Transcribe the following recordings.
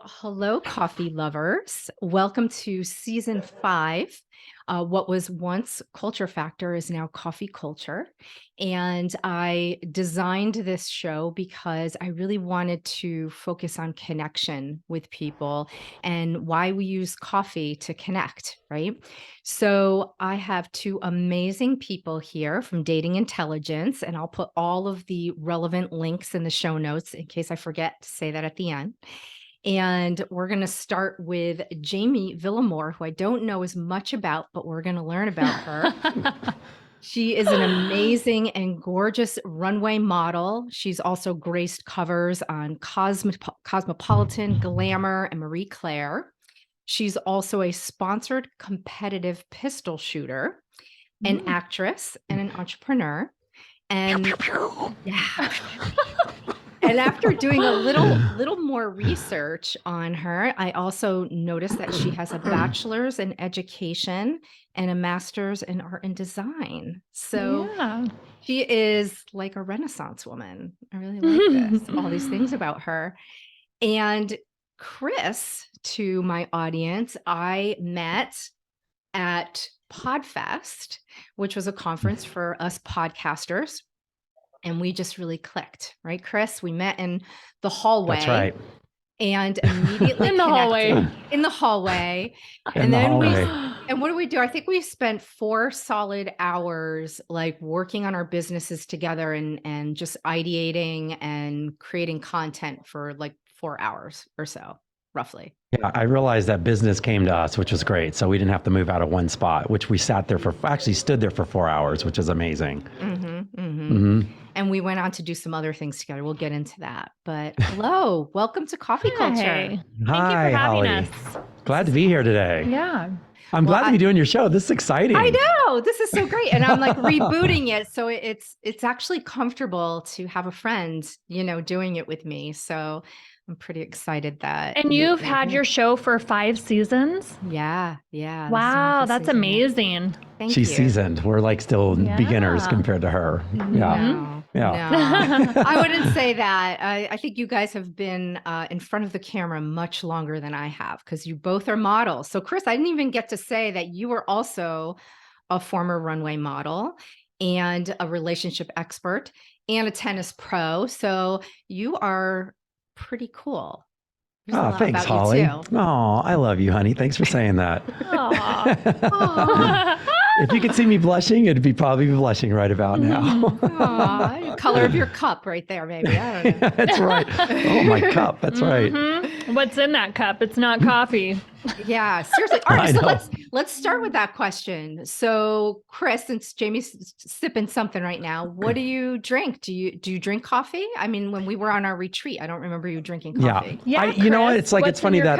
Hello, coffee lovers. Welcome to season 5. What was once Culture Factor is now Coffee Culture. And I designed this show because I really wanted to focus on connection with people and why we use coffee to connect, right? So I have two amazing people here from Dating Intelligence, and I'll put all of the relevant links in the show notes in case I forget to say that at the end. And we're going to start with Jamie Villamore, who I don't know as much about, but we're going to learn about her. She is an amazing and gorgeous runway model. She's also graced covers on Cosmopolitan, Glamour, and Marie Claire. She's also a sponsored competitive pistol shooter, an actress, and an entrepreneur. And yeah. And after doing a little more research on her, I also noticed that she has a bachelor's in education and a master's in art and design. So she is like a Renaissance woman. I really like this, all these things about her. And Chris, to my audience, I met at PodFest, which was a conference for us podcasters. And we just really clicked, right, Chris? We met in the hallway. That's right. And immediately in the hallway. In the hallway. And then what do we do? I think we spent 4 solid hours like working on our businesses together and just ideating and creating content for like 4 hours or so, roughly. Yeah, I realized that business came to us, which was great. So we didn't have to move out of one spot, which we stood there for 4 hours, which is amazing. And we went on to do some other things together. We'll get into that. But hello, welcome to Coffee Culture. Thank you for Hi, having Holly. us. Glad to be here today. Yeah. I'm glad to be doing your show. This is exciting. I know. This is so great. And I'm like rebooting it. So it's actually comfortable to have a friend, doing it with me. So I'm pretty excited that. And you've had your show for 5 seasons? Yeah. Wow, that's amazing. Thank you. She's seasoned. We're like still beginners compared to her. No, Yeah. no. I wouldn't say that. I think you guys have been in front of the camera much longer than I have because you both are models. So Chris, I didn't even get to say that you were also a former runway model and a relationship expert and a tennis pro. So you are pretty cool. Oh, thanks, Holly. Oh, I love you, honey. Thanks for saying that. If you could see me blushing, it'd probably be blushing right about now. Color of your cup right there, maybe. I don't know. That's right. Oh, my cup. That's right. What's in that cup? It's not coffee. Yeah, seriously. All right, so let's start with that question. So, Chris, since Jamie's sipping something right now, what do you drink? Do you drink coffee? I mean, when we were on our retreat, I don't remember you drinking coffee. Yeah. You know what? It's funny that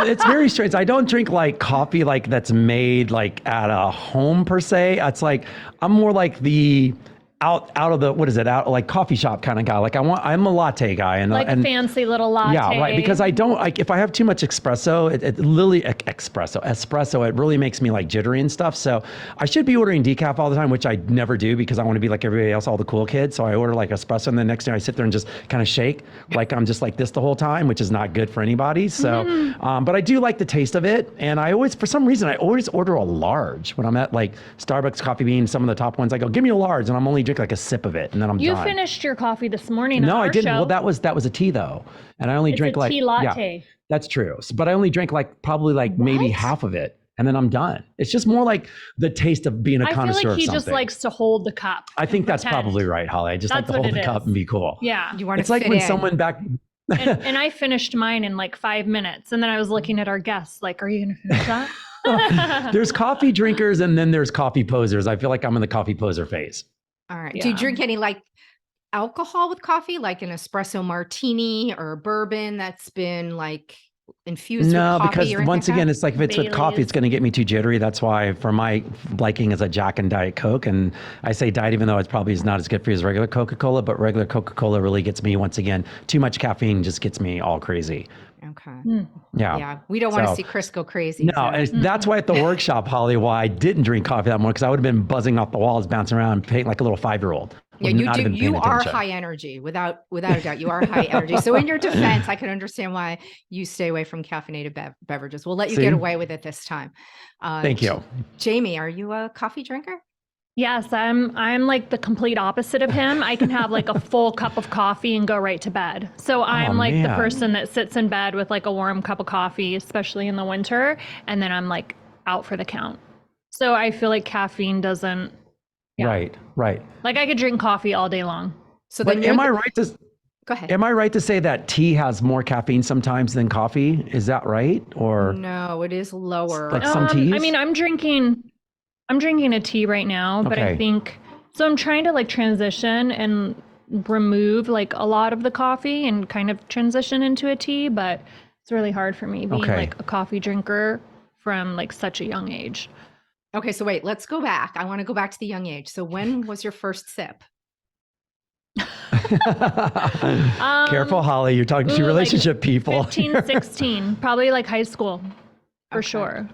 it's very strange. I don't drink like coffee like that's made like at a home per se. It's like I'm more like the out of the like coffee shop kind of guy. Like I'm a latte guy and a fancy little latte. Yeah, right. Because I don't like if I have too much espresso, espresso, it really makes me like jittery and stuff. So I should be ordering decaf all the time, which I never do because I want to be like everybody else, all the cool kids. So I order like espresso, and the next day I sit there and just kind of shake like I'm just like this the whole time, which is not good for anybody. So, but I do like the taste of it, and for some reason I always order a large when I'm at like Starbucks, Coffee Bean, some of the top ones. I go, give me a large, and I'm only drinking like a sip of it, and then I'm done. You finished your coffee this morning. No, I didn't. Show. Well, that was a tea though, and I only drink like tea latte. Yeah, that's true. But I only drank like probably like maybe half of it, and then I'm done. It's just more like the taste of being a connoisseur. I feel like he just likes to hold the cup. I think that's probably right, Holly. I just like to hold the cup and be cool. Yeah, it's like when someone back. and I finished mine in like 5 minutes, and then I was looking at our guests like, "Are you going to finish that?" There's coffee drinkers, and then there's coffee posers. I feel like I'm in the coffee poser phase. All right. Yeah. Do you drink any like alcohol with coffee, like an espresso martini or bourbon that's been like infused with coffee? No, because once again, it's like if it's with coffee, it's going to get me too jittery. That's why for my liking is a Jack and Diet Coke. And I say diet, even though it's probably not as good for you as regular Coca-Cola, but regular Coca-Cola really gets me, once again, too much caffeine just gets me all crazy. Okay. Yeah. We don't want to see Chris go crazy. No, that's why at the workshop, Holly, why I didn't drink coffee that morning, because I would have been buzzing off the walls, bouncing around, like a little 5-year-old. Yeah, Would you not do. have been paying You are attention. high energy, without a doubt. You are high energy. So in your defense, I can understand why you stay away from caffeinated beverages. We'll let you get See? away with it this time. Thank you. Jamie, are you a coffee drinker? Yes, I'm like the complete opposite of him. I can have like a full cup of coffee and go right to bed. So I'm like the man. person that sits in bed with like a warm cup of coffee, especially in the winter, and then I'm like out for the count. So I feel like caffeine doesn't. Yeah. Right. Like I could drink coffee all day long. So then But you're am I right to Go ahead. am I right to say that tea has more caffeine sometimes than coffee? Is that right? Or No, it is lower. Like some teas? I mean, I'm drinking a tea right now, but I Okay. think so. I'm trying to like transition and remove like a lot of the coffee and kind of transition into a tea, but it's really hard for me being Okay. like a coffee drinker from like such a young age. Okay, so wait, let's go back. I want to go back to the young age. So when was your first sip? Careful, Holly. You're talking to like relationship people. 15, 16, probably like high school for Okay. sure.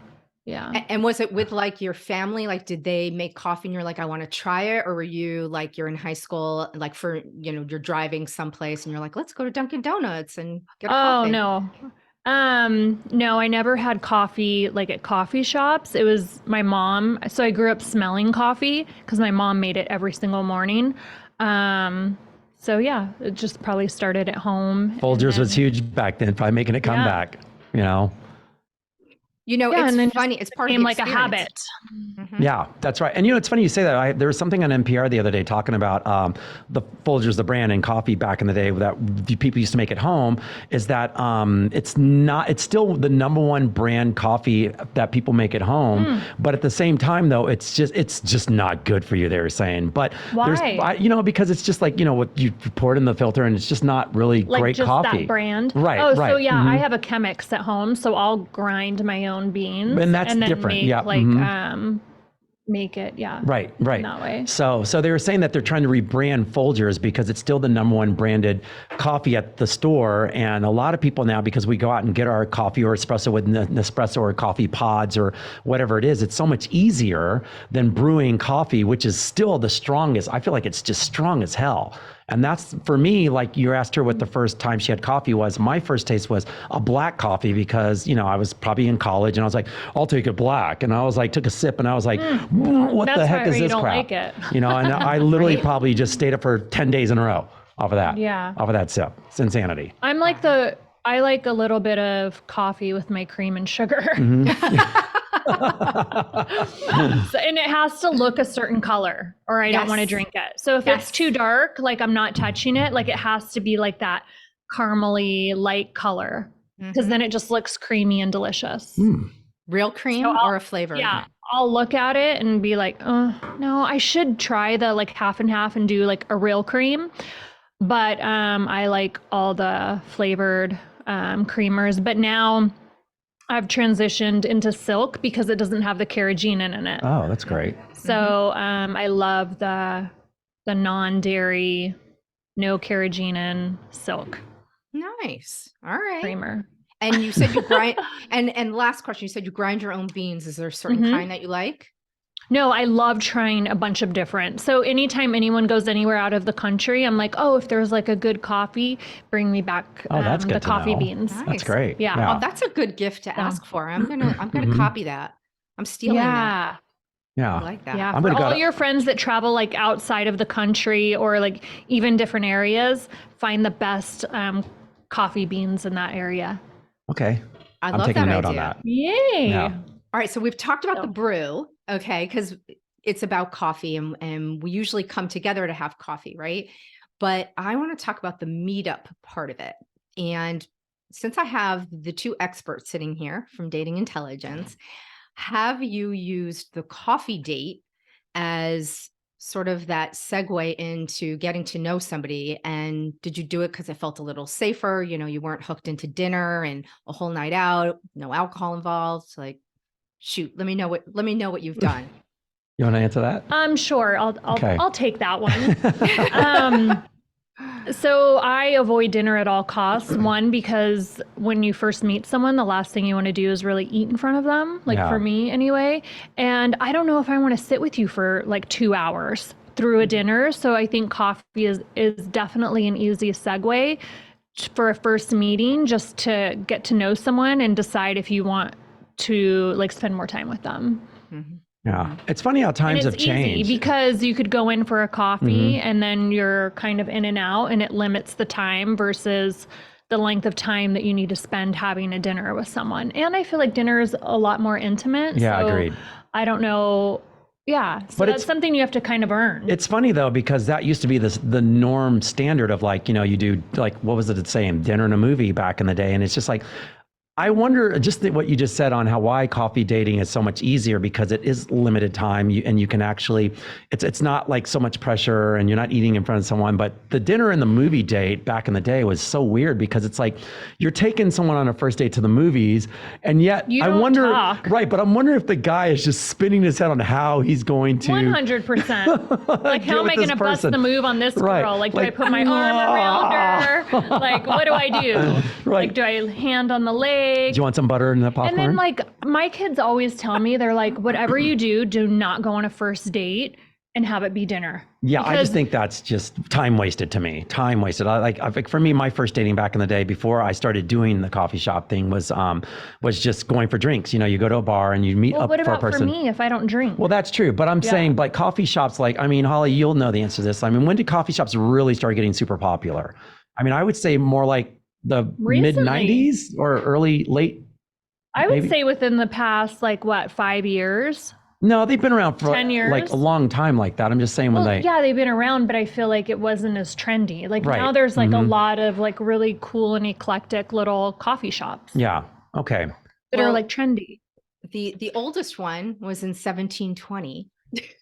Yeah. And was it with like your family? Like, did they make coffee and you're like, I want to try it? Or were you like, you're in high school, like you're driving someplace and you're like, let's go to Dunkin' Donuts and get a Oh coffee. no. No, I never had coffee like at coffee shops. It was my mom. So I grew up smelling coffee because my mom made it every single morning. So yeah, it just probably started at home. Folgers was huge back then, probably making a comeback, you know? Yeah, It's and then funny. It's part of became the like a experience. habit. Mhm. Yeah, that's right. And it's funny you say that. There was something on NPR the other day talking about the Folgers, the brand, and coffee back in the day that the people used to make at home. Is that it's still the number one brand coffee that people make at home, but at the same time though, it's just not good for you. They were saying, but Why? because it's just like what you pour it in the filter, and it's just not really Like great just coffee. that brand. Right. Oh, right. so yeah, Mhm. I have a Chemex at home, so I'll grind my own beans And that's then different. make Yeah. like Mhm. make it, yeah. Right. in that way. So they were saying that they're trying to rebrand Folgers because it's still the number one branded coffee at the store. And a lot of people now, because we go out and get our coffee or espresso with Nespresso or coffee pods or whatever it is, it's so much easier than brewing coffee, which is still the strongest. I feel like it's just strong as hell. And that's, for me, like you asked her what the first time she had coffee was. My first taste was a black coffee because, I was probably in college and I was like, I'll take it black. And I was like, took a sip and I was like, what the That's heck why is you this don't crap? like it. And I literally probably just stayed up for 10 days in a row off of that. Yeah. Off of that sip. It's insanity. I like a little bit of coffee with my cream and sugar. And it has to look a certain color or I don't want to Yes. drink it. So if Yes. it's too dark, like I'm not touching it, like it has to be like that caramely light color because then it just looks creamy and delicious. Real cream So or a flavor? Yeah, I'll look at it and be like, oh, no, I should try the like half and half and do like a real cream. But I like all the flavored creamers. But now I've transitioned into silk because it doesn't have the carrageenan in it. Oh, that's great. So I love the non-dairy, no carrageenan silk Nice. All right. creamer. And you said you grind, and last question, you said you grind your own beans. Is there a certain kind that you like? No, I love trying a bunch of different. So anytime anyone goes anywhere out of the country, I'm like, oh, if there's like a good coffee, bring me back Oh, that's good the to coffee know. beans. Nice. That's great. Yeah. Oh, that's a good gift to ask for. I'm gonna copy that. I'm stealing that. Yeah. I like that. Yeah, I'm for gonna all go- your friends that travel like outside of the country or like even different areas, find the best coffee beans in that area. Okay. I I'm love taking that a note idea. on that. Yay! Yeah. All right, so we've talked about the So- brew, okay, because it's about coffee and we usually come together to have coffee, right? But I want to talk about the meetup part of it. And since I have the two experts sitting here from Dating Intelligence, have you used the coffee date as sort of that segue into getting to know somebody? And did you do it because it felt a little safer? You weren't hooked into dinner and a whole night out, no alcohol involved. Like, shoot, let me know what you've done. You want to answer that? Sure. Okay. I'll take that one. So I avoid dinner at all costs. One, because when you first meet someone, the last thing you want to do is really eat in front of them, like Yeah. for me anyway. And I don't know if I want to sit with you for like 2 hours, through a dinner. So I think coffee is definitely an easy segue for a first meeting, just to get to know someone and decide if you want to like spend more time with them. Mm-hmm. Yeah. It's funny how times have changed. Easy because you could go in for a coffee and then you're kind of in and out, and it limits the time versus the length of time that you need to spend having a dinner with someone. And I feel like dinner is a lot more intimate. Yeah, so agreed. I don't know. Yeah. So But that's something you have to kind of earn. It's funny though, because that used to be the norm standard of like, you do like, what was it saying? Dinner and a movie back in the day. And it's just like, I wonder just what you just said on why coffee dating is so much easier, because it is limited time, and you can actually, it's not like so much pressure, and you're not eating in front of someone. But the dinner and the movie date back in the day was so weird, because it's like you're taking someone on a first date to the movies, and yet You I don't wonder, talk. right? But I'm wondering if the guy is just spinning his head on how he's going to 100%. Like, how am I going to bust the move on this Right. girl? Like, do I put my arm around her? Like, what do I do? Right. Like, do I hand on the leg? Do you want some butter in the popcorn? And then, like, my kids always tell me, they're like, whatever you do, do not go on a first date and have it be dinner. Yeah, I just Because- think that's just time wasted to me. Time wasted. I think for me, my first dating back in the day, before I started doing the coffee shop thing, was just going for drinks. You go to a bar and you meet Well, up what for a about for person. me if I don't drink? Well, that's true, but I'm saying like coffee shops. Like, I mean, Holly, you'll know the answer to this. I mean, when did coffee shops really start getting super popular? I mean, I would say more like the mid Recently. '90s or late. I would maybe- say within the past, like, what, 5 years? No, they've been around for 10 years? like a long time like that. I'm just saying when Well, they. yeah, they've been around, but I feel like it wasn't as trendy. Like, Right. now there's like a lot of like really cool and eclectic little coffee shops Yeah. Okay. that are Well, like trendy. The oldest one was in 1720.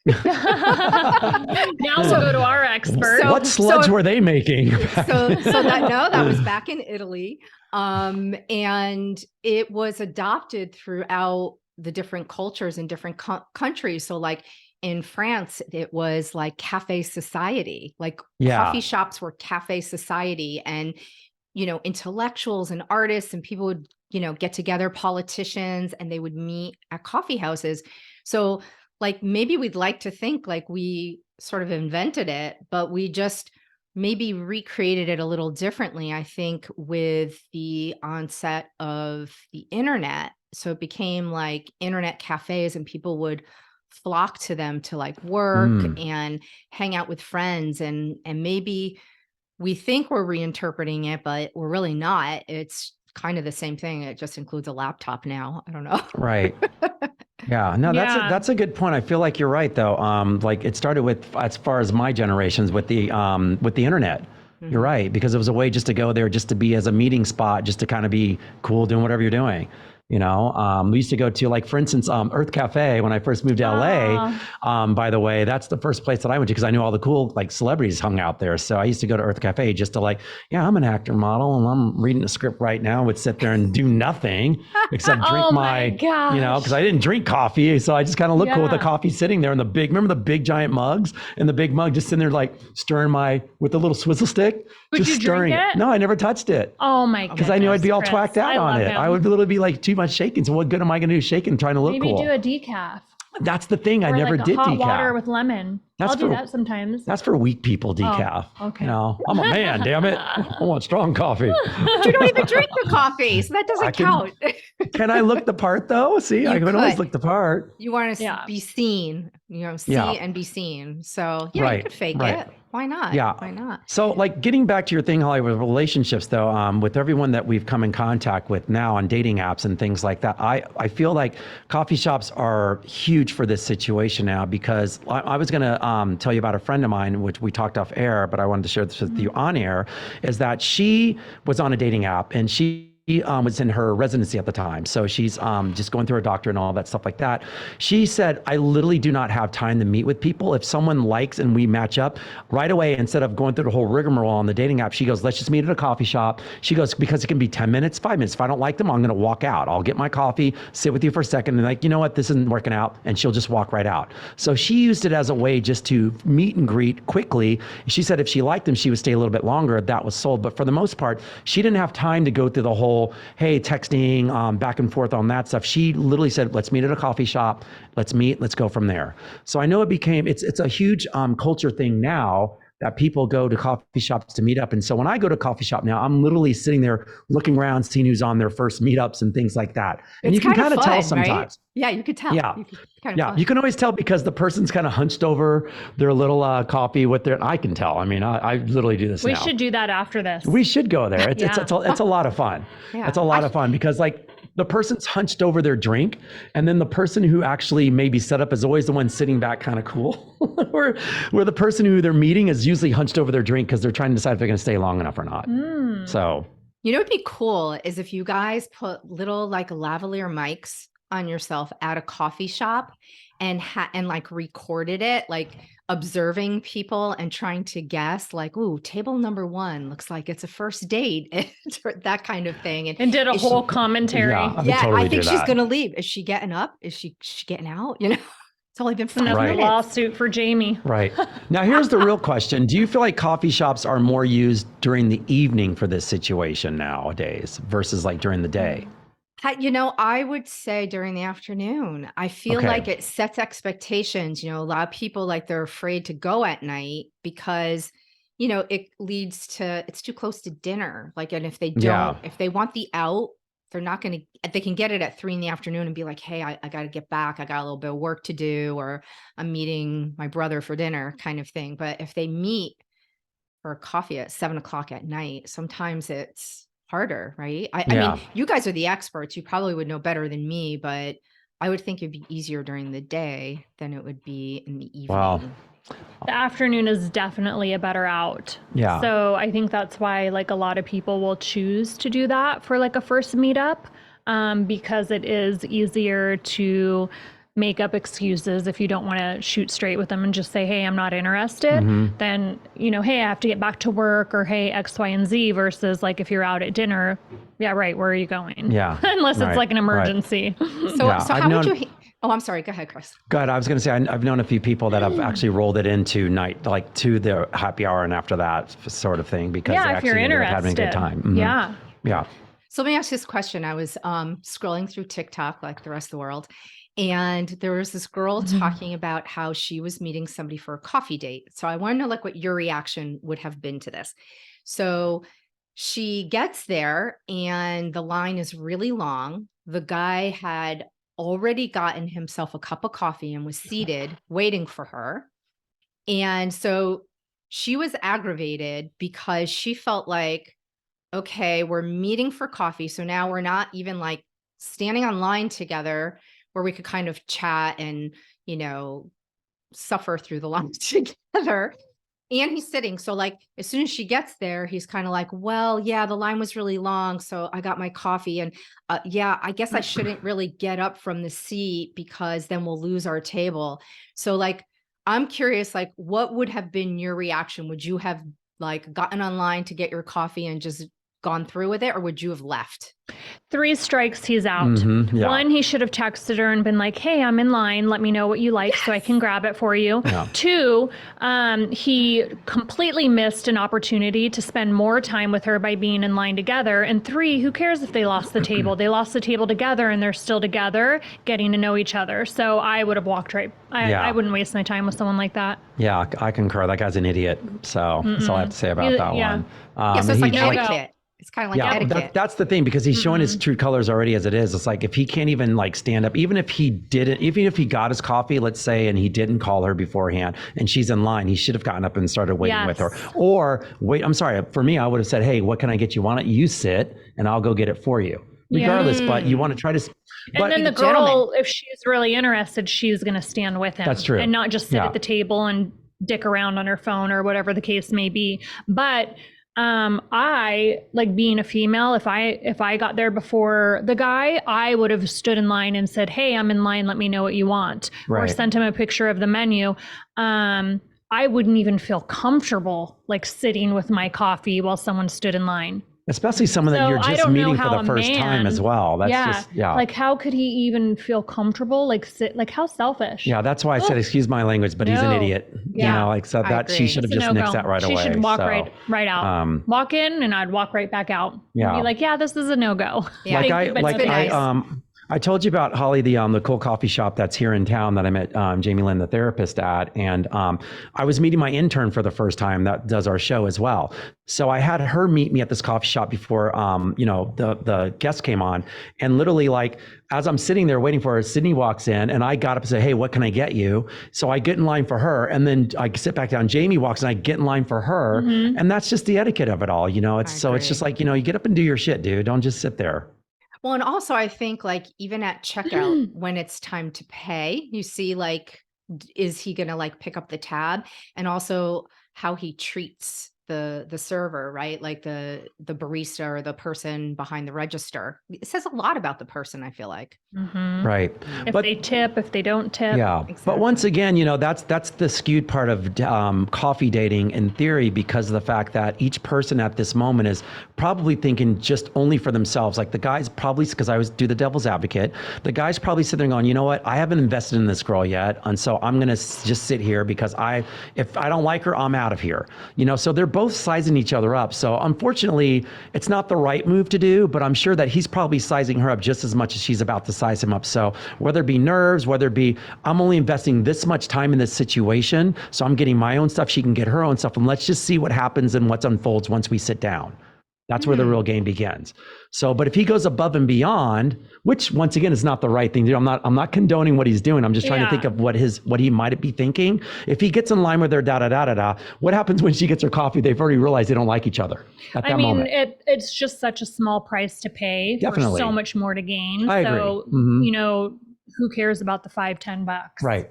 Now we'll go to our expert. So- What sludge were they making? That was back in Italy. And it was adopted throughout the different cultures in different countries. So like in France, it was like cafe society, like Yeah. coffee shops were cafe society, and, intellectuals and artists and people would, get together, politicians, and they would meet at coffee houses. So like, maybe we'd like to think like we sort of invented it, but we just maybe recreated it a little differently, I think, with the onset of the internet. So it became like internet cafes, and people would flock to them to like work and hang out with friends. And maybe we think we're reinterpreting it, but we're really not. It's kind of the same thing. It just includes a laptop now. I don't know. Right. Yeah, no, Yeah. that's a good point. I feel like you're right though. Like it started with, as far as my generations, with the internet. You're right, because it was a way just to go there, just to be as a meeting spot, just to kind of be cool doing whatever you're doing. We used to go to, like, for instance, Earth Cafe when I first moved to LA. By the way, that's the first place that I went to, because I knew all the cool like celebrities hung out there. So I used to go to Earth Cafe just to like, yeah, I'm an actor model and I'm reading a script right now. Would sit there and do nothing except drink Oh my gosh. because I didn't drink coffee. So I just kind of look cool with the Yeah. coffee sitting there, and remember the big giant mugs, and the big mug just sitting there like stirring with the little swizzle stick. Would just you drink stirring it? No, I never touched it. Oh my god. Because I knew I'd be all Chris. twacked out I on love it. him. I would literally be like too much shaking. So what good am I going to do shaking, trying to look Maybe cool? do a decaf. That's the thing. I Or never like did hot decaf. water with lemon. That's I'll do for- that sometimes. That's for weak people, decaf. okay. I'm a man, damn it. I want strong coffee. But you don't even drink the coffee, so that I doesn't can- count. Can I look the part though? See, I You can always could. look the part. You want to Yeah. be seen, see Yeah. and be seen. So yeah, Right, you could fake right. it. Why not? Yeah. Why not? So, like, getting back to your thing, Holly, with relationships, though, with everyone that we've come in contact with now on dating apps and things like that, I feel like coffee shops are huge for this situation now, because I was going to tell you about a friend of mine, which we talked off air, but I wanted to share this with you on air, is that she was on a dating app, and she was in her residency at the time. So she's just going through her doctor and all that stuff like that. She said, I literally do not have time to meet with people. If someone likes and we match up right away, instead of going through the whole rigmarole on the dating app, she goes, let's just meet at a coffee shop. She goes, because it can be 10 minutes, 5 minutes. If I don't like them, I'm going to walk out. I'll get my coffee, sit with you for a second, and like, you know what, this isn't working out. And she'll just walk right out. So she used it as a way just to meet and greet quickly. She said if she liked them, she would stay a little bit longer. That was sold. But for the most part, she didn't have time to go through the whole whole, hey, texting, back and forth on that stuff. She literally said, let's meet at a coffee shop. Let's meet, let's go from there. So I know it's a huge culture thing now that people go to coffee shops to meet up. And so when I go to coffee shop now, I'm literally sitting there looking around, seeing who's on their first meetups and things like that. And you can kind of tell sometimes. Right? Yeah, you could tell. Yeah. You can always tell because the person's kind of hunched over their little coffee with their, I can tell. I mean, I literally do this now. We should do that after this. We should go there. It's a lot of fun. Yeah. It's a lot of fun because like the person's hunched over their drink, and then the person who actually maybe set up is always the one sitting back kind of cool. where the person who they're meeting is usually hunched over their drink because they're trying to decide if they're going to stay long enough or not. So, you know, what'd be cool is if you guys put little like lavalier mics on yourself at a coffee shop and like recorded it, like observing people and trying to guess like, ooh, table number 1 looks like it's a first date, that kind of thing. And did a whole commentary. I think she's going to leave. Is she getting up? Is she getting out? You know, it's only been 5 Another minutes. lawsuit for Jamie. Right. Now, here's the real question. Do you feel like coffee shops are more used during the evening for this situation nowadays versus like during the day? You know, I would say during the afternoon. I feel like it sets expectations. You know, a lot of people like they're afraid to go at night because, you know, it leads to it's too close to dinner. Like, and if they don't, if they want the out, they're not going to, they can get it at 3 p.m. and be like, hey, I got to get back. I got a little bit of work to do, or I'm meeting my brother for dinner kind of thing. But if they meet for coffee at 7 o'clock at night, sometimes it's harder, right? I mean, you guys are the experts. You probably would know better than me, but I would think it'd be easier during the day than it would be in the evening. Wow. The afternoon is definitely a better out. Yeah. So I think that's why like a lot of people will choose to do that for like a first meetup, because it is easier to make up excuses if you don't want to shoot straight with them and just say, hey, I'm not interested. Then, you know, hey, I have to get back to work, or hey, X, Y, and Z, versus like if you're out at dinner, yeah, right, where are you going? Yeah. Unless it's like an emergency. So how would you... Oh, I'm sorry. Go ahead, Chris. Go ahead. I was going to say, I've known a few people that have actually rolled it into night, like to their happy hour and after that sort of thing, because they actually ended up having a good time. Yeah. So let me ask you this question. I was scrolling through TikTok like the rest of the world, and there was this girl talking about how she was meeting somebody for a coffee date. So I want to know like what your reaction would have been to this. So she gets there and the line is really long. The guy had already gotten himself a cup of coffee and was seated waiting for her. And so she was aggravated because she felt like, okay, we're meeting for coffee. So now we're not even like standing on line together where we could kind of chat and, you know, suffer through the line together. And he's sitting. So like, as soon as she gets there, he's kind of like, well, yeah, the line was really long. So I got my coffee and yeah, I guess I shouldn't really get up from the seat because then we'll lose our table. So like, I'm curious, like, what would have been your reaction? Would you have like gotten online to get your coffee and just gone through with it, or would you have left? 3 strikes, he's out. One, he should have texted her and been like, hey, I'm in line. Let me know what you like so I can grab it for you. 2, he completely missed an opportunity to spend more time with her by being in line together. And 3, who cares if they lost the table? They lost the table together and they're still together, getting to know each other. So I would have walked right. I wouldn't waste my time with someone like that. Yeah, I concur. That guy's an idiot. So that's all I have to say about that one. So it's like etiquette. It's kind of like etiquette. That's the thing, because he's showing his true colors already as it is. It's like if he can't even like stand up, even if he got his coffee, let's say, and he didn't call her beforehand and she's in line, he should have gotten up and started waiting with her. Or wait, I'm sorry, for me, I would have said, hey, what can I get you? Why don't you sit and I'll go get it for you? Regardless, but you want to try to... And then the girl, if she's really interested, she's going to stand with him. That's true. And not just sit at the table and dick around on her phone or whatever the case may be. But I, like being a female, if I got there before the guy, I would have stood in line and said, hey, I'm in line, let me know what you want. Or sent him a picture of the menu. I wouldn't even feel comfortable like sitting with my coffee while someone stood in line. Especially someone that So you're I just don't know meeting for how the a first time as man, well. That's yeah, just, yeah. like how could he even feel comfortable? Like like how selfish. Yeah, that's why I said, Oh, excuse my language, but he's an no. idiot. Yeah. Like, so I that she agree. should have It's a just nixed no-go. that right She should away. walk So, right out. Walk in and I'd walk right back out. And be yeah. like, yeah, this is a no-go. Yeah. Thank you, but It's no been thanks. nice. I told you about Holly, the cool coffee shop that's here in town that I met Jamie Lynn, the therapist at, and I was meeting my intern for the first time that does our show as well. So I had her meet me at this coffee shop before the guest came on, and literally like as I'm sitting there waiting for her, Sydney walks in, and I got up and said, "Hey, what can I get you?" So I get in line for her, and then I sit back down. Jamie walks, and I get in line for her, and that's just the etiquette of it all. It's just like you get up and do your shit, dude. Don't just sit there. Well, and also I think like even at checkout, when it's time to pay, you see like, is he gonna like pick up the tab? And also how he treats the server, right? Like the barista or the person behind the register. It says a lot about the person, I feel like. Right. If they tip, if they don't tip. Yeah. Exactly. But once again, that's the skewed part of coffee dating in theory, because of the fact that each person at this moment is probably thinking just only for themselves. Like the guy's probably, because I always do the devil's advocate, the guy's probably sitting there going, you know what, I haven't invested in this girl yet. And so I'm going to just sit here because if I don't like her, I'm out of here. So they're both sizing each other up. So unfortunately, it's not the right move to do, but I'm sure that he's probably sizing her up just as much as she's about to size him up. So whether it be nerves, whether it be, I'm only investing this much time in this situation, so I'm getting my own stuff, she can get her own stuff, and let's just see what happens and what unfolds once we sit down. That's where the real game begins. So, but if he goes above and beyond, which once again is not the right thing to do. I'm not condoning what he's doing. I'm just trying to think of what he might be thinking. If he gets in line with her, what happens when she gets her coffee? They've already realized they don't like each other at that moment. It's just such a small price to pay Definitely. for so much more to gain. I agree. So, who cares about the $5-10? Right.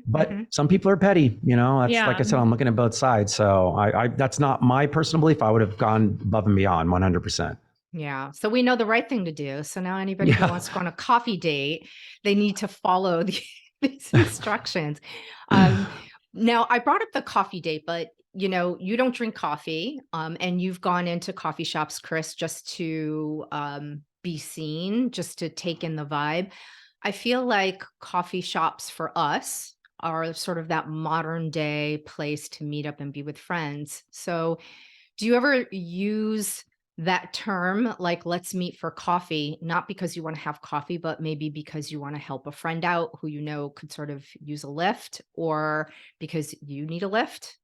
But some people are petty, that's like I said, I'm looking at both sides. So I that's not my personal belief. I would have gone above and beyond 100%. Yeah. So we know the right thing to do. So now anybody who wants to go on a coffee date, they need to follow these instructions. Now I brought up the coffee date, but you don't drink coffee, and you've gone into coffee shops, Chris, just to be seen, just to take in the vibe. I feel like coffee shops for us are sort of that modern day place to meet up and be with friends. So do you ever use that term, like, let's meet for coffee, not because you want to have coffee, but maybe because you want to help a friend out who could sort of use a lift, or because you need a lift?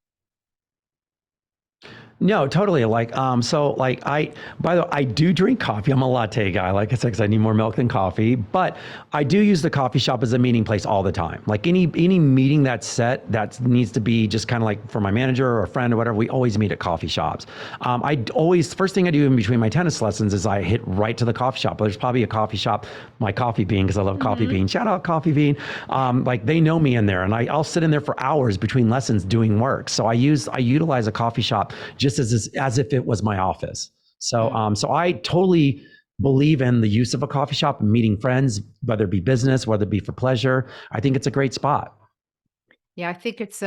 No, totally. By the way, I do drink coffee. I'm a latte guy, like I said, because I need more milk than coffee. But I do use the coffee shop as a meeting place all the time. Like any meeting that's set that needs to be just kind of like for my manager or a friend or whatever, we always meet at coffee shops. First thing I do in between my tennis lessons is I hit right to the coffee shop. There's probably a coffee shop, my Coffee Bean, because I love Coffee Bean. Shout out Coffee Bean. Like they know me in there, and I'll sit in there for hours between lessons doing work. So I utilize a coffee shop just as if it was my office. So I totally believe in the use of a coffee shop and meeting friends, whether it be business, whether it be for pleasure. I think it's a great spot. Yeah, I think it's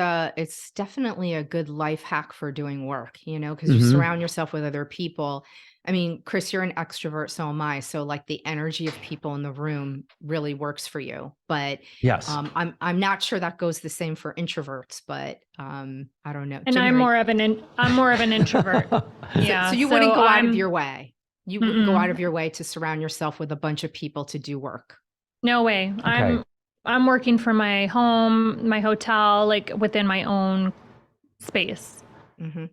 definitely a good life hack for doing work, because you surround yourself with other people. I mean, Chris, you're an extrovert, so am I. So like the energy of people in the room really works for you. But Yes. I'm not sure that goes the same for introverts, but I don't know. And Jimmy, I'm more of an introvert. Yeah. So you wouldn't go out of your way. You wouldn't go out Mm-mm. of your way to surround yourself with a bunch of people to do work. No way. Okay. I'm working from my home, my hotel, like within my own space.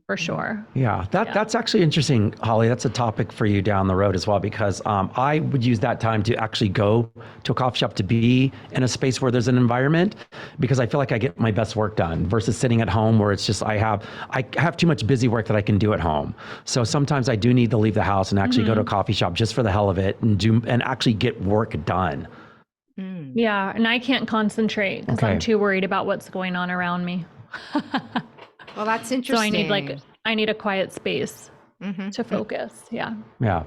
For sure. Yeah, that's actually interesting, Holly. That's a topic for you down the road as well, because I would use that time to actually go to a coffee shop, to be in a space where there's an environment, because I feel like I get my best work done versus sitting at home where it's just I have too much busy work that I can do at home. So sometimes I do need to leave the house and actually go to a coffee shop just for the hell of it and actually get work done. Yeah, and I can't concentrate because I'm too worried about what's going on around me. Well, that's interesting. So I need a quiet space to focus. Yeah. Yeah.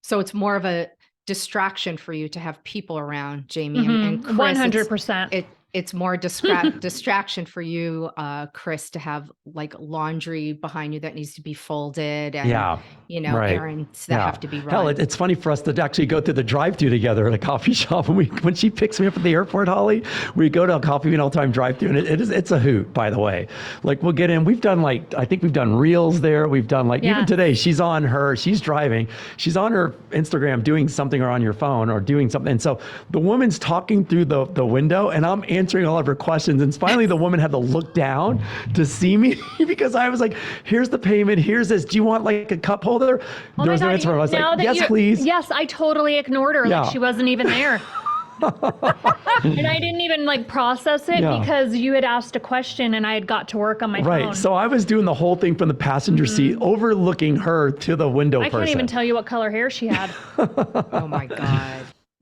So it's more of a distraction for you to have people around, Jamie, and Chris. 100%. It's more distraction for you, Chris, to have like laundry behind you that needs to be folded, and Right. errands that Yeah. have to be Hell, run. it's funny for us to actually go through the drive-thru together at a coffee shop. When she picks me up at the airport, Holly, we go to a coffee bean all time drive-thru, and it's a hoot, by the way. Like we'll get in. We've done I think we've done reels there. We've done even Yes. today. She's driving. She's on her Instagram doing something or on your phone or doing something. And so the woman's talking through the window, and I'm answering all of her questions. And finally, the woman had to look down to see me because I was like, "Here's the payment. Here's this. Do you want like a cup holder?" Oh There my was no God, answer. I was now like, that "Yes, you- please." Yes, I totally ignored her. Yeah. Like she wasn't even there. And I didn't even process it Yeah. because you had asked a question and I had got to work on my Right. phone. So I was doing the whole thing from the passenger seat, overlooking her to the window I person. can't even tell you what color hair she had. Oh my God.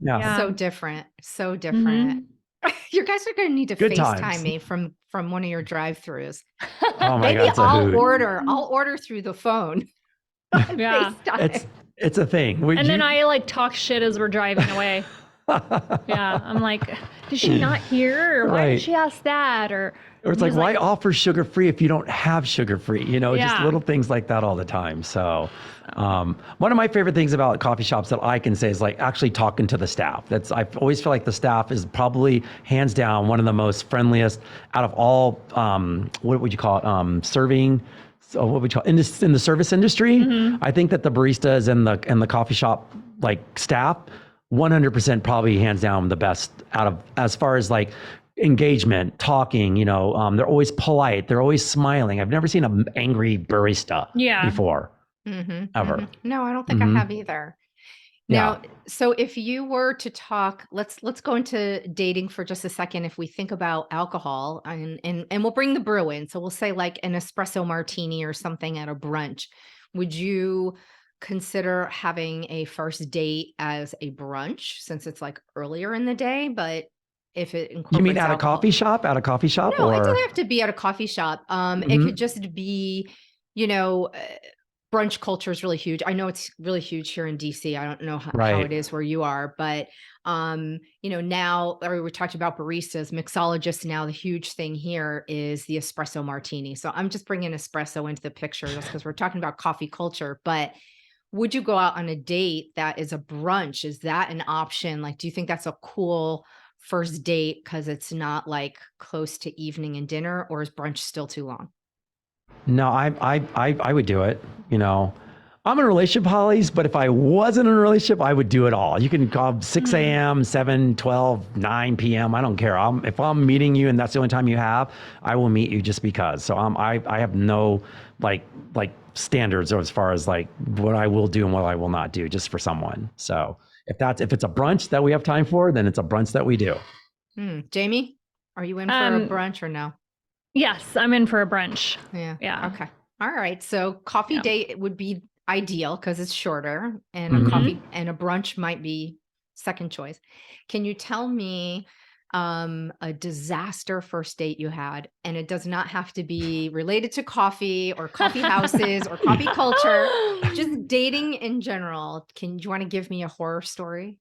Yeah. Yeah. So different. So different. You guys are going to need to Good FaceTime times. me from one of your drive-throughs. Oh my Maybe God, it's a hoot. I'll order through the phone. on Yeah. FaceTime. It's a thing. And then I talk shit as we're driving away. Yeah. I'm like, did she not hear? Or why Right. did she ask that? Or it's like, he's why offer sugar-free if you don't have sugar-free? Just Yeah. little things like that all the time. So one of my favorite things about coffee shops that I can say is actually talking to the staff. I always feel like the staff is probably hands down one of the most friendliest out of all, what would you call it? Serving. So what would you call it? In the service industry? I think that the baristas and the coffee shop staff, 100% probably hands down the best out of as far as engagement, talking, they're always polite. They're always smiling. I've never seen an angry barista before, ever. No, I don't think I have either. Now, so if you were to talk, let's go into dating for just a second. If we think about alcohol and we'll bring the brew in. So we'll say like an espresso martini or something at a brunch. Would you consider having a first date as a brunch since it's earlier in the day, but if it incorporates You mean at alcohol- a coffee shop? At a coffee shop? No, or it doesn't have to be at a coffee shop. It could just be, brunch culture is really huge. I know it's really huge here in DC. I don't know how Right. it is where you are, but now we talked about baristas, mixologists. Now the huge thing here is the espresso martini. So I'm just bringing espresso into the picture just because we're talking about coffee culture. But would you go out on a date that is a brunch? Is that an option? Do you think that's a cool first date because it's not close to evening and dinner, or is brunch still too long? No, I would do it. I'm in a relationship, Hollies, but if I wasn't in a relationship, I would do it all. You can call 6 a.m., 7, 12, 9 p.m. I don't care. If I'm meeting you and that's the only time you have, I will meet you just because. So I have no standards as far as what I will do and what I will not do just for someone. So if it's a brunch that we have time for, then it's a brunch that we do. Jamie, are you in for a brunch or no? yes, I'm in for a brunch. Yeah. Yeah. Okay. All right. So coffee date would be ideal because it's shorter, and Mhm. a coffee and a brunch might be second choice. Can you tell me a disaster first date you had? And it does not have to be related to coffee or coffee houses or coffee culture, just dating in general. Do you want to give me a horror story?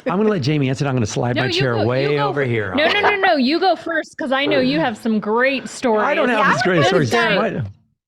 I'm going to let Jamie answer. I'm going to slide my chair way over here. No. You go first because I know you have some great stories. I don't have these great stories. What?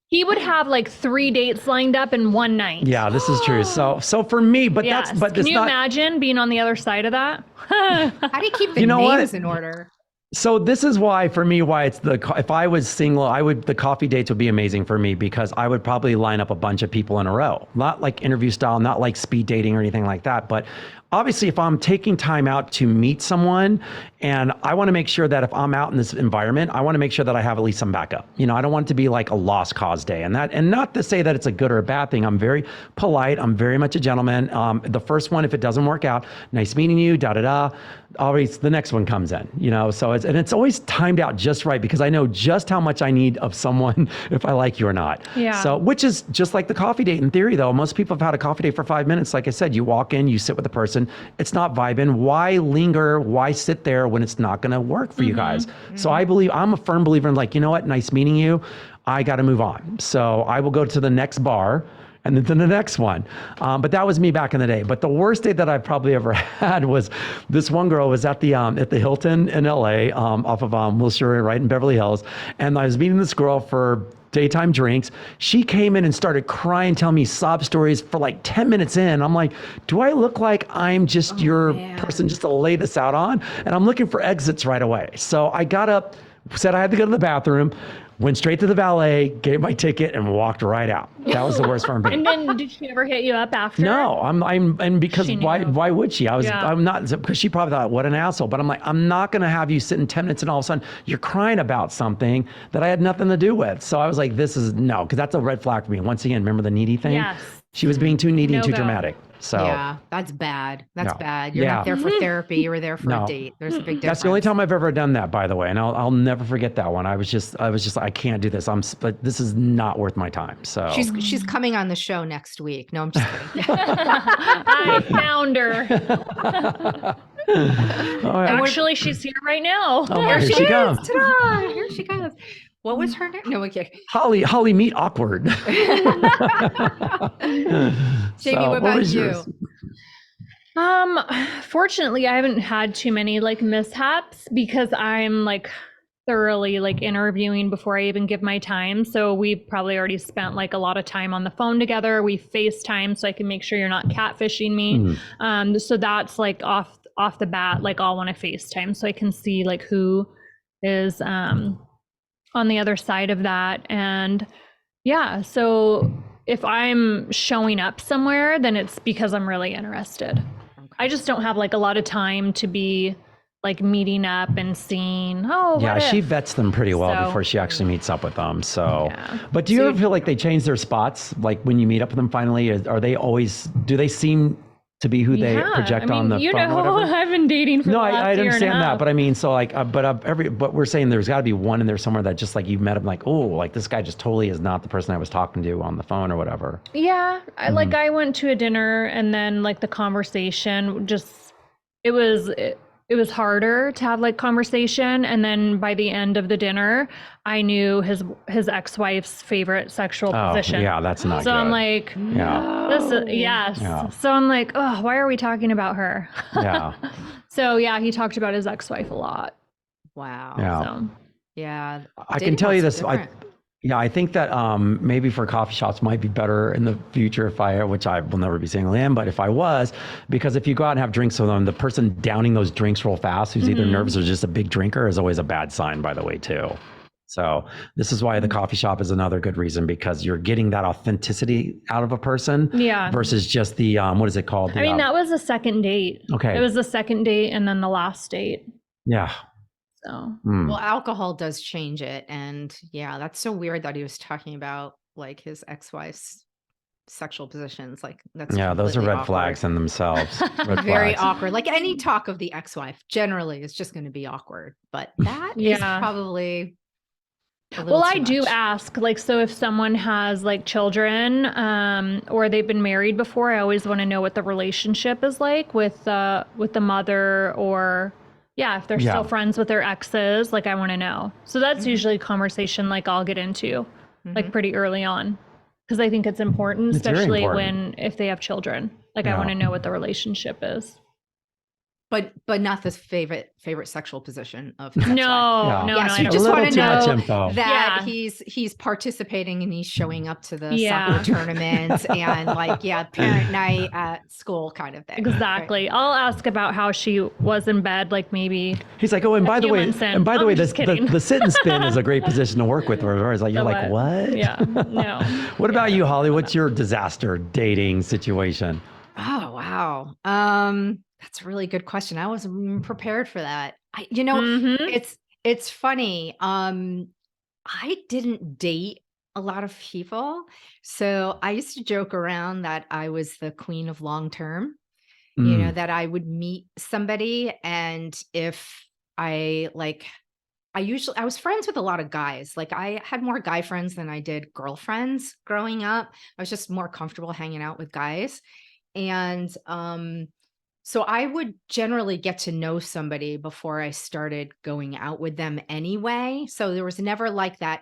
He would have 3 dates lined up in one night. Yeah, this is true. So for me, but Yes. that's Can you imagine being on the other side of that? How do you keep the names in order? So this is why, for me, if I was single, the coffee dates would be amazing for me because I would probably line up a bunch of people in a row, not like interview style, not like speed dating or anything like that. But obviously, if I'm taking time out to meet someone, and I want to make sure that if I'm out in this environment, I want to make sure that I have at least some backup. I don't want it to be like a lost cause day, and not to say that it's a good or a bad thing. I'm very polite. I'm very much a gentleman. The first one, if it doesn't work out, nice meeting you, da da da. Always the next one comes in. So it's always timed out just right because I know just how much I need of someone if I like you or not. Yeah. So which is just like the coffee date in theory, though. Most people have had a coffee date for 5 minutes. Like I said, you walk in, you sit with the person. It's not vibing. Why linger? Why sit there when it's not going to work for you guys? So I'm a firm believer in you know what? Nice meeting you. I got to move on. So I will go to the next bar and then to the next one. But that was me back in the day. But the worst date that I probably ever had was this one girl was at the Hilton in LA, off of Wilshire, right in Beverly Hills. And I was meeting this girl for daytime drinks. She came in and started crying, telling me sob stories for like 10 minutes in. I'm like, do I look like I'm just your person just to lay this out on? And I'm looking for exits right away. So I got up, said I had to go to the bathroom, went straight to the valet, gave my ticket, and walked right out. That was the worst for me. And then did she ever hit you up after? No, and because She why knew. would she? I'm not, because she probably thought, what an asshole. But I'm like, I'm not going to have you sit in 10 minutes and all of a sudden you're crying about something that I had nothing to do with. So I was like, this is no, because that's a red flag for me. Once again, remember the needy thing? Yes. She was being too needy and too No-go. dramatic. So Yeah, that's bad. That's No. bad. You're not there for therapy. You were there for a date. There's a big difference. that's the only time I've ever done that, by the way, and I'll never forget that one. I was just I can't do this. But this is not worth my time. So She's coming on the show next week. No, I'm just kidding. I found her. All right. Actually, she's here right now. Oh, here she comes. Ta-da! Here she comes. What was her name? No, okay. Holly, meet awkward. Jamie, what about was you? yours? Fortunately, I haven't had too many like mishaps because I'm like thoroughly like interviewing before I even give my time. So we probably already spent like a lot of time on the phone together. We FaceTime so I can make sure you're not catfishing me. So that's like off the bat, like I'll want to FaceTime so I can see like who is on the other side of that. And yeah, so if I'm showing up somewhere, then it's because I'm really interested. I just don't have like a lot of time to be like meeting up and seeing, She vets them pretty well So- before she actually meets up with them. So, Yeah. but do you ever feel like they change their spots? Like when you meet up with them finally, are they always, do they seem to be who they project on the you phone or know, whatever? I've been dating for No, the last I year and a understand that, half. but I mean, so like, but we're saying there's got to be one in there somewhere that just like you met him, like, oh, like this guy just totally is not the person I was talking to on the phone or whatever. Yeah, I went to a dinner and then like the conversation just it was harder to have like conversation, and then by the end of the dinner, I knew his ex-wife's favorite sexual position. Yeah, that's not So good. I'm like, yeah, this is yes. Yeah. So I'm like, oh, why are we talking about her? yeah, So yeah, he talked about his ex-wife a lot. Wow. yeah. So Yeah. I can tell you Dating this. apps are different. I think that maybe for coffee shops might be better in the future which I will never be single in, but if I was, because if you go out and have drinks with them, the person downing those drinks real fast, who's either nervous or just a big drinker, is always a bad sign, by the way, too. So this is why the coffee shop is another good reason, because you're getting that authenticity out of a person yeah. versus just the, what is it called? I mean, that was the second date. Okay. It was the second date and then the last date. Yeah. So Well, alcohol does change it. And yeah, that's so weird that he was talking about like his ex-wife's sexual positions. Like that's Yeah, those are completely red awkward. flags in themselves. Red Very flags. awkward. Like any talk of the ex-wife generally is just going to be awkward, but that is Yeah. probably a little well, too I do much. ask, like, so if someone has like children, or they've been married before, I always want to know what the relationship is like with the mother, or yeah, if they're Yeah. still friends with their exes, like I want to know. So that's usually a conversation like I'll get into like pretty early on, because I think it's important, It's very especially important. if they have children. Like Yeah. I want to know what the relationship is. But not the favorite sexual position of his ex-wife. No, Yeah. no, Yeah, no. so I you don't. just A little want to too much know info. that Yeah. he's participating and he's showing up to the Yeah. soccer tournaments and like parent night at school kind of thing. right? Exactly. I'll ask about how she was in bed, like maybe. He's like, oh, and by the few way, months in. and by the I'm way, just the kidding. sit and spin is a great position to work with. Where it's like, you're like, what? Yeah. No. What about you, Holly? What's your disaster dating situation? Oh wow. That's a really good question. I wasn't even prepared for that. Mhm. It's funny. I didn't date a lot of people. So I used to joke around that I was the queen of long term, Mm, that I would meet somebody and if I like I was friends with a lot of guys. Like I had more guy friends than I did girlfriends growing up. I was just more comfortable hanging out with guys. And so I would generally get to know somebody before I started going out with them anyway. So there was never like that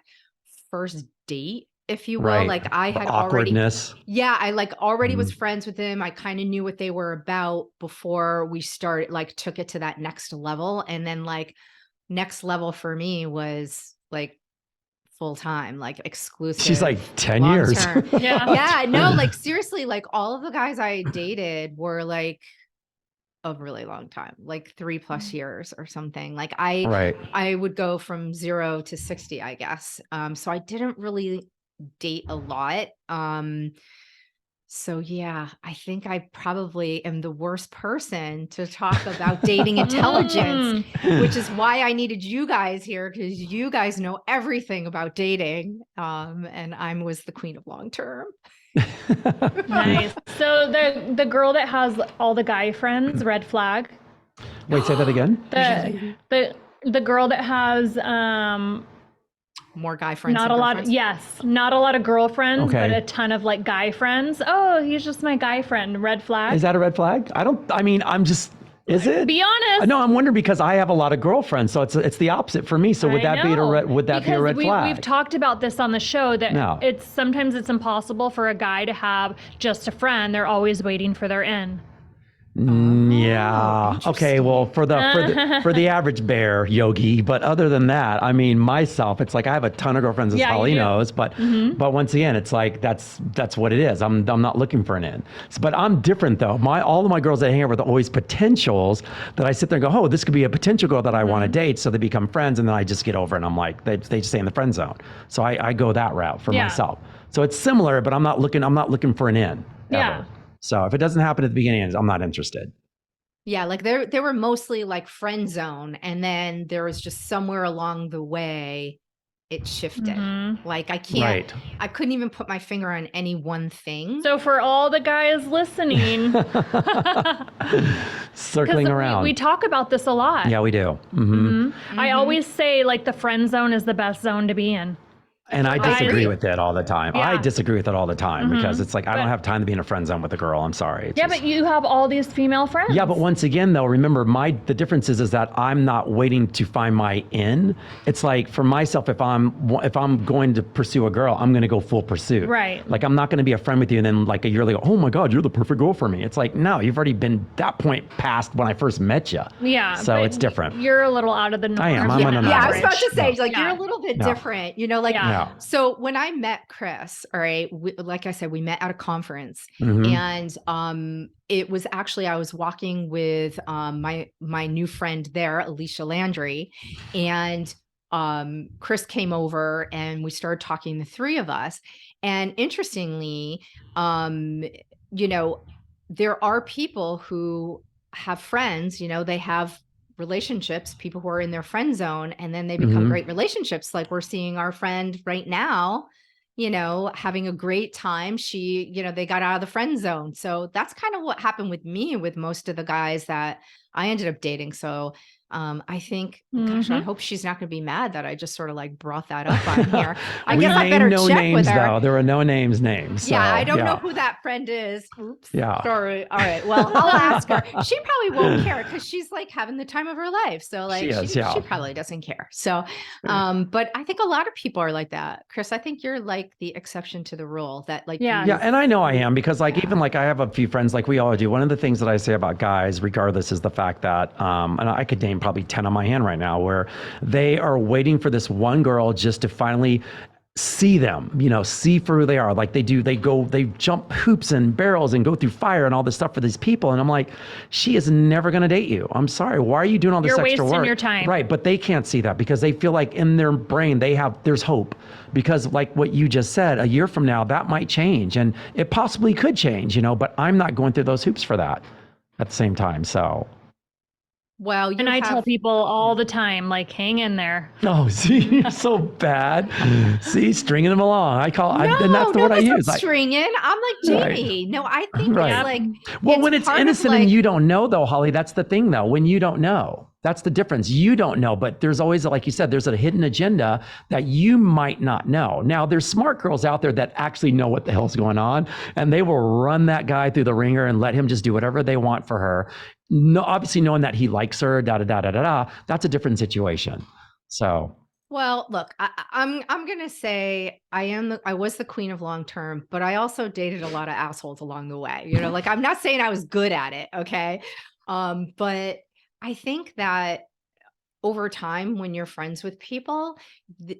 first date, if you will. right. Like I The had already, awkwardness. yeah, I like already was Mhm. friends with them. I kind of knew what they were about before we started, like took it to that next level. And then like next level for me was like full time, like exclusive. She's like 10 years. Yeah. Yeah, no, like seriously, like all of the guys I dated were like a really long time, like 3+ years or something. Like Right. I would go from 0 to 60, I guess. So I didn't really date a lot. So yeah, I think I probably am the worst person to talk about dating intelligence, which is why I needed you guys here, because you guys know everything about dating. And I was the queen of long term. Nice. So the girl that has all the guy friends, red flag. Wait, say that again. The girl that has More guy friends. not than a lot. girlfriends? Yes, not a lot of girlfriends, Okay. but a ton of like guy friends. Oh, he's just my guy friend. Red flag. Is that a red flag? Is it? Be honest. No, I'm wondering because I have a lot of girlfriends, so it's the opposite for me. So would that be a red flag? We've talked about this on the show that No. sometimes it's impossible for a guy to have just a friend. They're always waiting for their in. Yeah. Okay. Well, for the average bear yogi, but other than that, I mean, myself, it's like I have a ton of girlfriends, as Yeah, you Holly do. knows, but once again, it's like that's what it is. I'm not looking for an end. But I'm different though. All of my girls that I hang out with are always potentials that I sit there and go, oh, this could be a potential girl that I want to date. So they become friends, and then I just get over it. And I'm like, they just stay in the friend zone. So I go that route for myself. So it's similar, but I'm not looking for an end. Yeah. Ever. So if it doesn't happen at the beginning, I'm not interested. Yeah, like they were mostly like friend zone, and then there was just somewhere along the way it shifted. Like I couldn't even put my finger on any one thing. So for all the guys listening, Circling around. we talk about this a lot. Yeah, we do. I always say like the friend zone is the best zone to be in. And I disagree with it all the time. Yeah. I disagree with it all the time because it's like, I don't have time to be in a friend zone with a girl. I'm sorry. It's Yeah, just- but you have all these female friends. Yeah, but once again, though, remember the difference is that I'm not waiting to find my in. It's like for myself, if I'm going to pursue a girl, I'm going to go full pursuit. Right. Like I'm not going to be a friend with you and then like a year later, oh my God, you're the perfect girl for me. It's like no, you've already been that point past when I first met you. Yeah. So but it's different. You're a little out of the norm. I am. I'm an Yeah, I was about average. to say, No. like, Yeah. you're a little bit No. different, like, Yeah. so when I met Chris, all right, like I said, we met at a conference, Mhm. and it was actually, I was walking with my new friend there, Alicia Landry, and Chris came over and we started talking, the three of us. And interestingly, there are people who have friends, they have relationships, people who are in their friend zone, and then they become great relationships. Like we're seeing our friend right now, having a great time. They got out of the friend zone. So that's kind of what happened with me with most of the guys that I ended up dating. So I think, gosh, I hope she's not going to be mad that I just sort of like brought that up on here. I guess I better no check names, with her. though. There are no names. So, Yeah, I don't know who that friend is. Oops. Yeah. Sorry. All right. Well, I'll ask her. She probably won't care because she's like having the time of her life. So like she probably doesn't care. So but I think a lot of people are like that. Chris, I think you're like the exception to the rule that like Yeah. And I know I am because even like I have a few friends like we all do. One of the things that I say about guys, regardless, is the fact that and I could name probably 10 on my hand right now where they are waiting for this one girl just to finally see them, see for who they are. Like they jump hoops and barrels and go through fire and all this stuff for these people. And I'm like, she is never going to date you. I'm sorry. Why are you doing all this You're extra wasting work? your time. Right. But they can't see that because they feel like in their brain, there's hope because like what you just said, a year from now, that might change and it possibly could change, but I'm not going through those hoops for that at the same time. So. Well, I tell people all the time, like, hang in there. Oh, see, you're so bad. See, stringing them along. And that's the word I use. Stringing. I'm like Jamie. Right. No, I think it's like. Well, when it's innocent and you don't know, though, Holly, that's the thing, though. When you don't know, that's the difference. You don't know, but there's always, like you said, there's a hidden agenda that you might not know. Now, there's smart girls out there that actually know what the hell's going on, and they will run that guy through the ringer and let him just do whatever they want for her. No, obviously knowing that he likes her, that's a different situation. So. Well, look, I'm gonna say I was the queen of long term, but I also dated a lot of assholes along the way. Like I'm not saying I was good at it, okay? But I think that over time, when you're friends with people,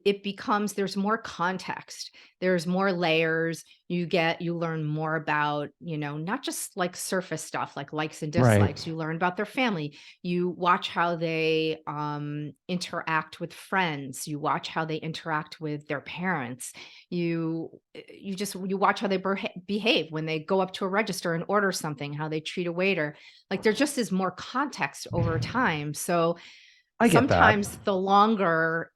it becomes, there's more context, there's more layers. You learn more about, not just like surface stuff like likes and Right. dislikes. You learn about their family. You watch how they interact with friends. You watch how they interact with their parents. You watch how they behave when they go up to a register and order something, how they treat a waiter. Like there just is more context over time. So I get that. sometimes the longer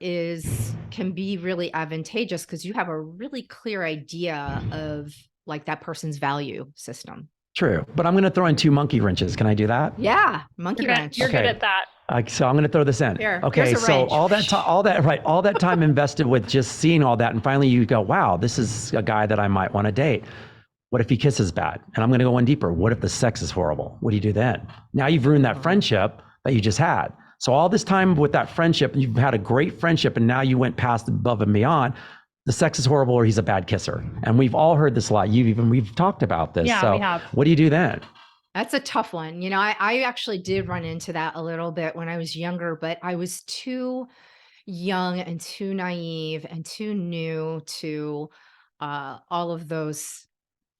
can be really advantageous because you have a really clear idea of like that person's value system. True. But I'm going to throw in 2 monkey wrenches. Can I do that? Yeah, monkey You're good, wrench. you're good Okay. at that. So I'm going to throw this in. Here, Okay. here's a So wrench. all that time invested with just seeing all that. And finally you go, wow, this is a guy that I might want to date. What if he kisses bad? And I'm going to go one deeper. What if the sex is horrible? What do you do then? Now you've ruined that friendship that you just had. So all this time with that friendship, you've had a great friendship and now you went past above and beyond. The sex is horrible or he's a bad kisser. And we've all heard this a lot. We've talked about this. Yeah, so we have. what do you do then? That's a tough one. I actually did run into that a little bit when I was younger, but I was too young and too naive and too new to all of those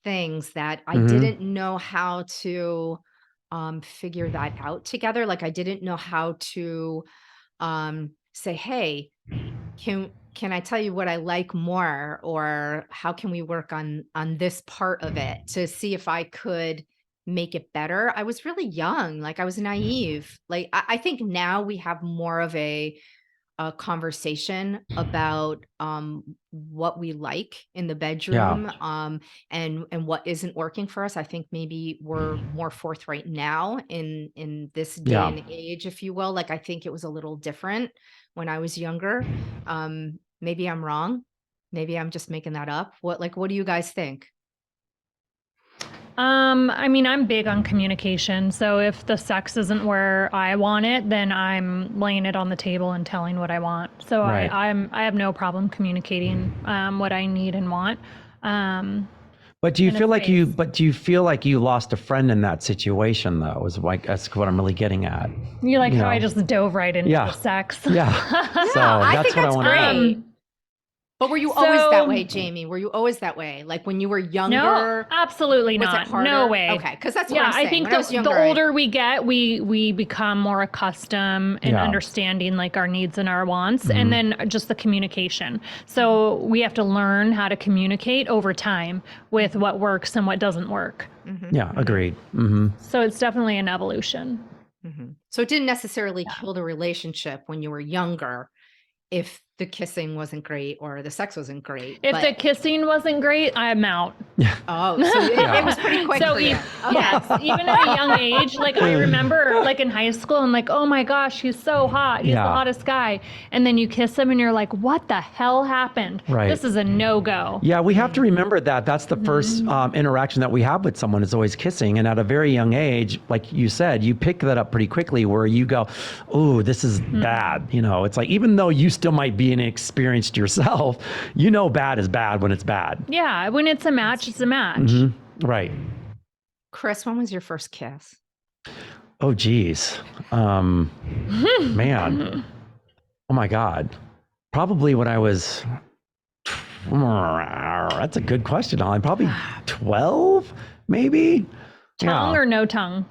things that I Mm-hmm. didn't know how to figure that out together. Like I didn't know how to say, "Hey, can I tell you what I like more, or how can we work on this part of it to see if I could make it better?" I was really young, like I was naive. Like I think now we have more of a conversation about what we like in the Yeah. bedroom, and what isn't working for us. I think maybe we're more forthright now in this day Yeah. and age, if you will. Like I think it was a little different when I was younger. Maybe I'm wrong. Maybe I'm just making that up. What do you guys think? I mean, I'm big on communication. So if the sex isn't where I want it, then I'm laying it on the table and telling what I want. So Right. I have no problem communicating what I need and want. Um, But do you in a feel like space. do you feel like you lost a friend in that situation though? Is like, that's what I'm really getting at. You like You how I know. just dove right into Yeah. the sex. Yeah. So I that's think what I that's want to know. great. But were you always that way, So Jamie? Were you always that way? Like when you were no, younger, absolutely was it not. harder? No way. Okay, because that's what Yeah, I'm I saying. think When I was the younger, older we get, we become more accustomed and Yeah. understanding like our needs and our wants, Mm-hmm. and then just the communication. So we have to learn how to communicate over time with what works and what doesn't work. Yeah, agreed. Mm-hmm. So it's definitely an evolution. So it didn't necessarily kill the relationship when you were younger if the kissing wasn't great or the sex wasn't great. If But the kissing wasn't great, I'm out. oh, so it was pretty quick So for you. yes, even at a young age, like I remember like in high school and like, oh my gosh, he's so hot. He's the Yeah. hottest guy. And then you kiss him and you're like, what the hell happened? Right. This is a no-go. Yeah, we have to remember that that's the first interaction that we have with someone is always kissing. And at a very young age, like you said, you pick that up pretty quickly where you go, oh, this is bad. It's like, even though you still might be inexperienced yourself, bad is bad when it's bad. Yeah, when it's a match, it's a match. Right. Chris, when was your first kiss? Oh, geez. Man. Oh, my God. Probably when I was, that's a good question, Alan. Probably 12, maybe? Tongue or no tongue?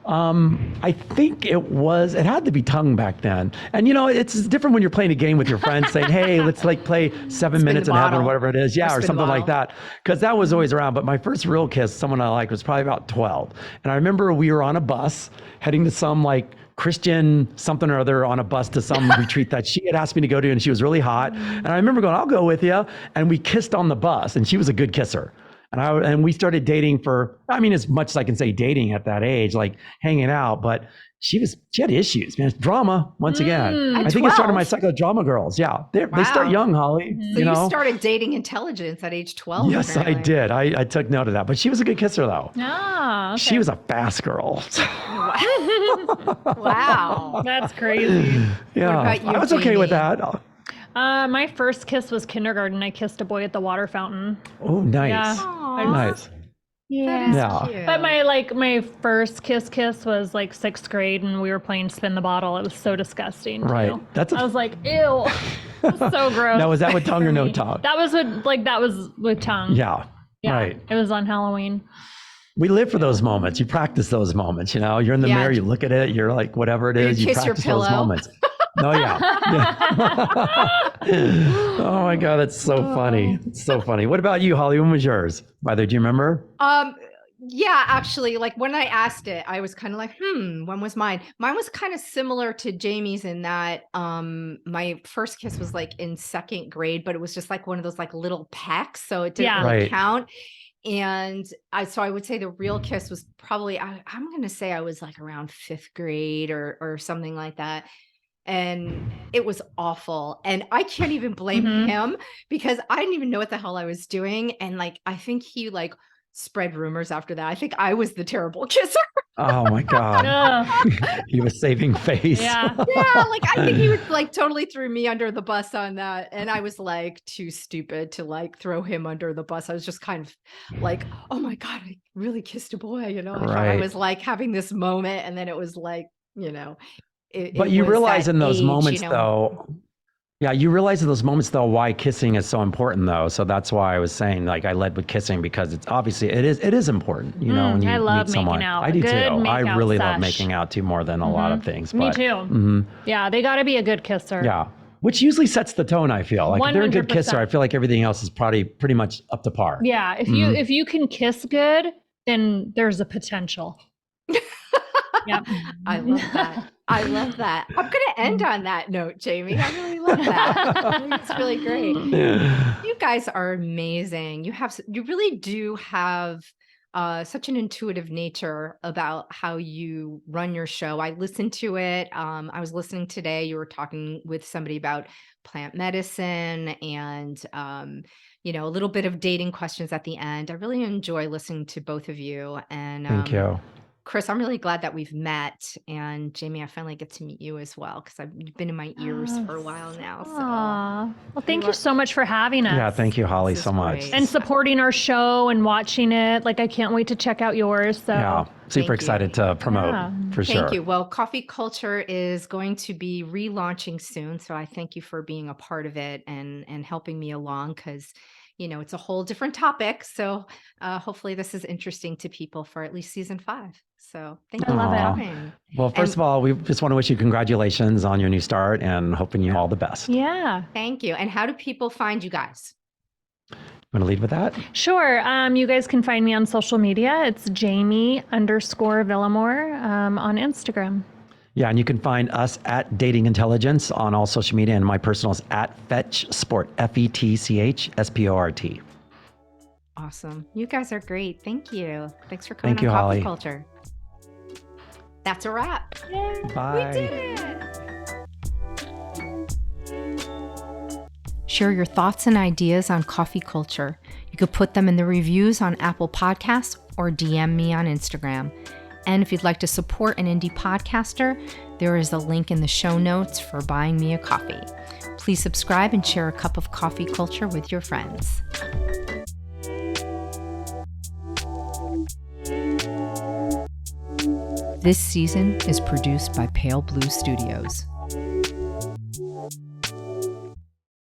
I think it had to be tongue back then. And it's different when you're playing a game with your friends saying, hey, let's like play 7 minutes the in heaven or bottle. whatever it is. Yeah, Or or spin something like bottle. that. Because that was always around. But my first real kiss, someone I liked, was probably about 12. And I remember we were on a bus heading to some like Christian something or other on a bus to some retreat that she had asked me to go to, and she was really hot. And I remember going, I'll go with you. And we kissed on the bus, and she was a good kisser. And we started dating for, as much as I can say dating at that age, like hanging out, but she had issues, man. Drama, once again. At I think it started 12? my psychodrama girls. Yeah. They start Wow. young, Holly. So you started dating intelligence at age 12. Yes, apparently. I did. I took note of that. But she was a good kisser though. Ah, okay. She was a fast girl. Wow. That's crazy. Yeah. about you, I was okay with Jamie? that. My first kiss was kindergarten. I kissed a boy at the water fountain. Oh, nice. Yeah. Aw. I just- Nice. Yeah. Yeah. Cute. But my first kiss was like 6th grade, and we were playing spin the bottle. It was so disgusting. Right. Too. That's I was like, ew. It was so gross. Now, was that with tongue or no me. tongue? That was with tongue. Yeah. Yeah. Right. It was on Halloween. We live for those moments. You practice those moments. You know, you're in the mirror, you look at it, you're like, whatever it is, you kiss your practice those pillow. moments. Oh yeah. Oh my God, that's so funny. It's so funny. What about you, Holly? When was yours? By the way, do you remember? Yeah, actually, like when I asked it, I was kind of like, when was mine? Mine was kind of similar to Jamie's in that my first kiss was like in 2nd grade, but it was just like one of those like little pecks, so it didn't really Right. count. And I would say the real kiss was probably I'm gonna say I was like around 5th grade or something like that. And it was awful. And I can't even blame him because I didn't even know what the hell I was doing. And like I think he like spread rumors after that. I think I was the terrible kisser. Oh my God. Ugh. He was saving face. Yeah. Yeah, like I think he would like totally threw me under the bus on that. And I was like too stupid to like throw him under the bus. I was just kind of like, oh my God, I really kissed a boy. You know, I thought I Right. was like having this moment. And then it was like, But it you was realize that in those age, moments though, yeah, you realize in those moments though why kissing is so important though. So that's why I was saying like I led with kissing because it's obviously it is important, you know, when you I love meet someone. making out. I do Good too. I make-out really love sesh. making out too more than a lot of things. Me But, too. Yeah, they got to be a good kisser. yeah. Which usually sets the tone, I feel. Like if they're a good 100%. kisser, I feel like everything else is probably pretty much up to par. Yeah, if you can kiss good, then there's a potential. Yep. I love that. I love that. I'm going to end on that note, Jamie. I really love that. I think it's really great. You guys are amazing. You really do have such an intuitive nature about how you run your show. I listened to it. I was listening today. You were talking with somebody about plant medicine and a little bit of dating questions at the end. I really enjoy listening to both of you. And Thank you. Chris, I'm really glad that we've met, and Jamie, I finally get to meet you as well because you've been in my ears for a while now. So. Aw. Well, thank you so much for having us. Yeah, thank you, Holly, This is so much. great. And supporting our show and watching it. Like, I can't wait to check out yours. So Yeah, super you. excited to promote Yeah. for sure. Thank you. Well, Coffee Culture is going to be relaunching soon, so I thank you for being a part of it and helping me along because it's a whole different topic. So hopefully this is interesting to people for at least season 5. So thank you I love for it. coming. Well, first of all, we just want to wish you congratulations on your new start and hoping you all the best. yeah. Thank you. And how do people find you guys? Want to lead with that? Sure. You guys can find me on social media. It's Jamie_Villamore on Instagram. Yeah, and you can find us at Dating Intelligence on all social media, and my personal is at Fetch Sport, FETCHSPORT. Awesome. You guys are great. Thank you. Thanks for coming Thank you, on Coffee Holly. Culture. That's a wrap. Bye. We did it. Share your thoughts and ideas on coffee culture. You could put them in the reviews on Apple Podcasts or DM me on Instagram. And if you'd like to support an indie podcaster, there is a link in the show notes for buying me a coffee. Please subscribe and share a cup of coffee culture with your friends. This season is produced by Pale Blue Studios.